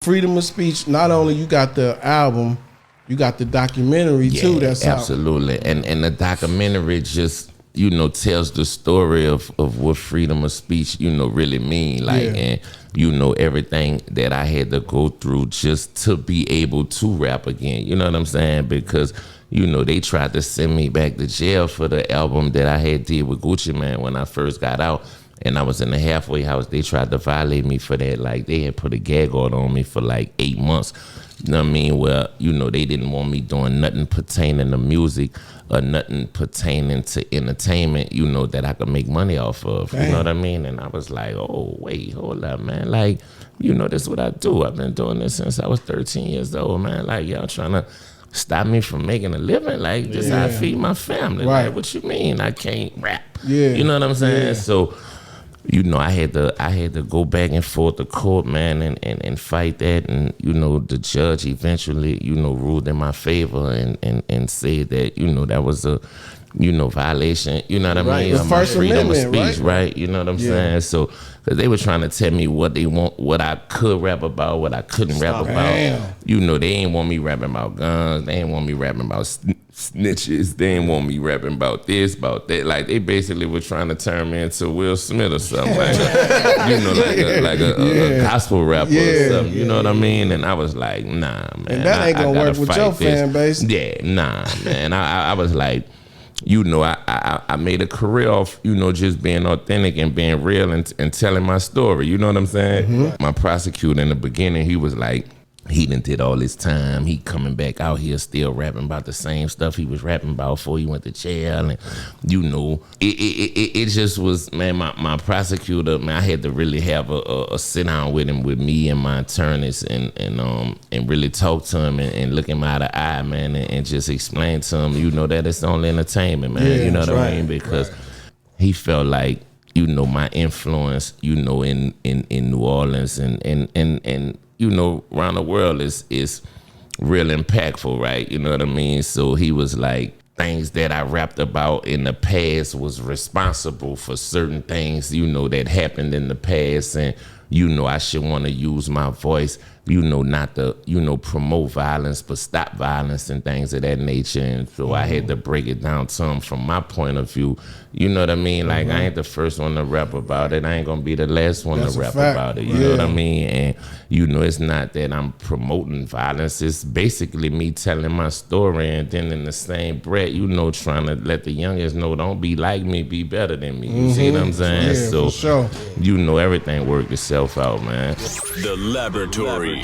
freedom of speech. Not only you got the album, you got the documentary too. That's absolutely, and the documentary just tells the story of what freedom of speech really mean. Like, and everything that I had to go through just to be able to rap again. You know what I'm saying? Because they tried to send me back to jail for the album that I had did with Gucci Mane when I first got out. And I was in the halfway house. They tried to violate me for that. Like, they had put a gag order on me for like 8 months. You know what I mean? Well, they didn't want me doing nothing pertaining to music or nothing pertaining to entertainment, that I could make money off of. Damn. You know what I mean? And I was like, oh, wait, hold up, man. Like, this is what I do. I've been doing this since I was 13 years old, man. Like, y'all trying to stop me from making a living? Like, this is how I feed my family. Right. Like, what you mean I can't rap? Yeah. You know what I'm saying? Yeah. So, I had to go back and forth to court, man, and fight that. And, the judge eventually, ruled in my favor and said that, that was a, violation, you know what I mean? The First freedom of Amendment, speech, right? You know what I'm saying? So, because they were trying to tell me what I could rap about, what I couldn't rap about. Damn. They ain't want me rapping about guns. They ain't want me rapping about snitches. They ain't want me rapping about this, about that. Like, they basically were trying to turn me into Will Smith or something. Like, like a gospel rapper or something. You know what I mean? And I was like, nah, man. And that ain't gonna work with your fan base. Yeah, nah, man. I was like, I made a career off, just being authentic and being real and telling my story. You know what I'm saying? Mm-hmm. My prosecutor in the beginning, he was like, he done did all this time. He coming back out here still rapping about the same stuff he was rapping about before he went to jail. And, it just was, man, my prosecutor, man, I had to really have a sit down with him, with me and my attorneys and really talk to him and look him out of the eye, man, and just explain to him, that it's only entertainment, man. You know what I mean? Because he felt like, my influence, in New Orleans and around the world is real impactful, right? You know what I mean? So he was like, things that I rapped about in the past was responsible for certain things, that happened in the past. And, I should want to use my voice, not to, promote violence, but stop violence and things of that nature. And so I had to break it down to him from my point of view. You know what I mean? Like, I ain't the first one to rap about it. I ain't gonna be the last one to rap about it. You know what I mean? And, it's not that I'm promoting violence. It's basically me telling my story, and then in the same breath, trying to let the youngest know, don't be like me, be better than me. You see what I'm saying? Yeah, so, for sure. everything worked itself out, man. The Laboratory.